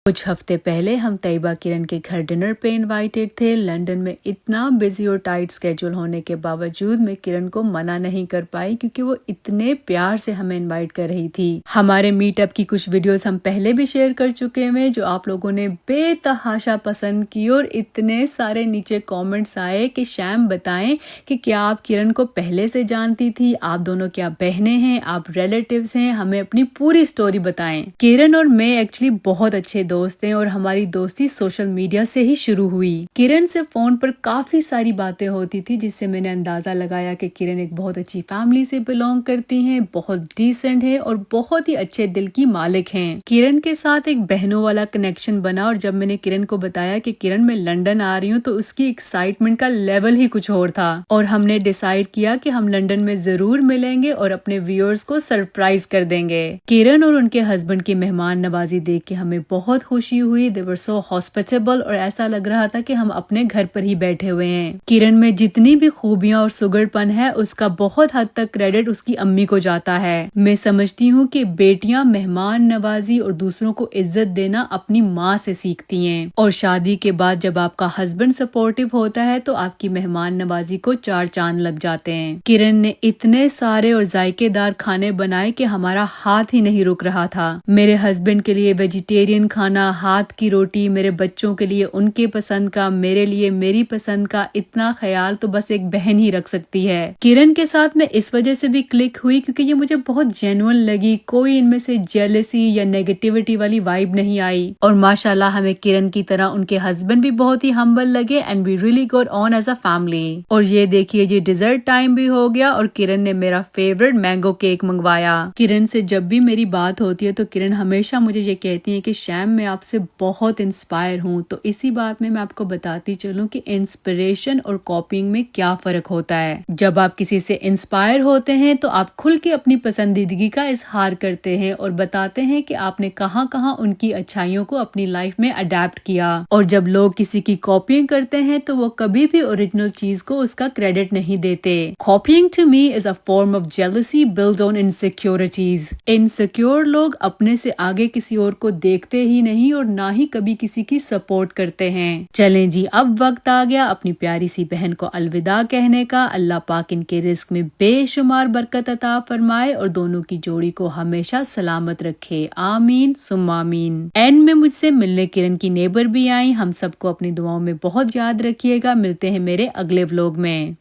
कुछ हफ्ते पहले हम तैयबा किरण के घर डिनर पे इनवाइटेड थे। लंदन में इतना बिजी और टाइट स्केड्यूल होने के बावजूद मैं किरण को मना नहीं कर पाई क्योंकि वो इतने प्यार से हमें इनवाइट कर रही थी। हमारे मीटअप की कुछ वीडियोस हम पहले भी शेयर कर चुके हैं जो आप लोगों ने बेतहाशा पसंद की और इतने सारे नीचे कॉमेंट्स आए कि शैम बताएं कि क्या आप किरण को पहले से जानती थी, आप दोनों क्या बहनें हैं, आप रिलेटिव्स हैं, हमें अपनी पूरी स्टोरी बताएं। किरण और मैं एक्चुअली बहुत अच्छे दोस्त हैं और हमारी दोस्ती सोशल मीडिया से ही शुरू हुई। किरण से फोन पर काफी सारी बातें होती थी जिससे मैंने अंदाजा लगाया कि किरण एक बहुत अच्छी फैमिली से बिलोंग करती हैं, बहुत डिसेंट है और बहुत ही अच्छे दिल की मालिक हैं। किरण के साथ एक बहनों वाला कनेक्शन बना और जब मैंने किरण को बताया कि किरण मैं लंदन आ रही हूँ तो उसकी एक्साइटमेंट का लेवल ही कुछ और था और हमने डिसाइड किया कि हम लंदन में जरूर मिलेंगे और अपने व्यूअर्स को सरप्राइज कर देंगे। किरण और उनके हस्बैंड की मेहमान नवाजी देख के हमें बहुत खुशी हुई। दे वर सो हॉस्पिटेबल और ऐसा लग रहा था कि हम अपने घर पर ही बैठे हुए हैं। किरण में जितनी भी खूबियां और सुगड़पन है उसका बहुत हद तक क्रेडिट उसकी अम्मी को जाता है। मैं समझती हूँ कि बेटियां मेहमान नवाजी और दूसरों को इज्जत देना अपनी माँ से सीखती हैं और शादी के बाद जब आपका हस्बैंड सपोर्टिव होता है तो आपकी मेहमान नवाजी को चार चांद लग जाते हैं। किरण ने इतने सारे और जायकेदार खाने बनाए कि हमारा हाथ ही नहीं रुक रहा था। मेरे हस्बैंड के लिए वेजिटेरियन खाना, हाथ की रोटी, मेरे बच्चों के लिए उनके पसंद का, मेरे लिए मेरी पसंद का, इतना ख्याल तो बस एक बहन ही रख सकती है। किरण के साथ मैं इस वजह से भी क्लिक हुई क्योंकि ये मुझे बहुत जेन्युइन लगी। कोई इनमें से जेलसी या नेगेटिविटी वाली वाइब नहीं आई और माशाल्लाह हमें किरण की तरह उनके हस्बैंड भी बहुत ही हम्बल लगे and we really got on as a family. और ये देखिए ये डिजर्ट टाइम भी हो गया और किरण ने मेरा फेवरेट मैंगो केक मंगवाया। किरण से जब भी मेरी बात होती है तो किरण हमेशा मुझे ये कहती है कि शैम मैं आपसे बहुत इंस्पायर हूँ। तो इसी बात में मैं आपको बताती चलूं कि इंस्पिरेशन और कॉपिंग में क्या फर्क होता है। जब आप किसी से इंस्पायर होते हैं तो आप खुल के अपनी पसंदीदगी का इजहार करते हैं और बताते हैं कि आपने कहाँ कहाँ उनकी अच्छाइयों को अपनी लाइफ में अडेप्ट किया। और जब लोग किसी की कॉपिंग करते हैं तो वो कभी भी ओरिजिनल चीज को उसका क्रेडिट नहीं देते। Coping to me is a form of jealousy build on insecurities. Insecure लोग अपने से आगे किसी और को देखते ही नहीं और ना ही कभी किसी की सपोर्ट करते हैं। चलें जी, अब वक्त आ गया अपनी प्यारी सी बहन को अलविदा कहने का। अल्लाह पाक इनके रिस्क में बेशुमार बरकत अता फरमाए और दोनों की जोड़ी को हमेशा सलामत रखे। आमीन सुम्मा आमीन। एंड में मुझसे मिलने किरण की नेबर भी आई। हम सबको अपनी दुआओं में बहुत याद रखिएगा। मिलते हैं मेरे अगले व्लॉग में।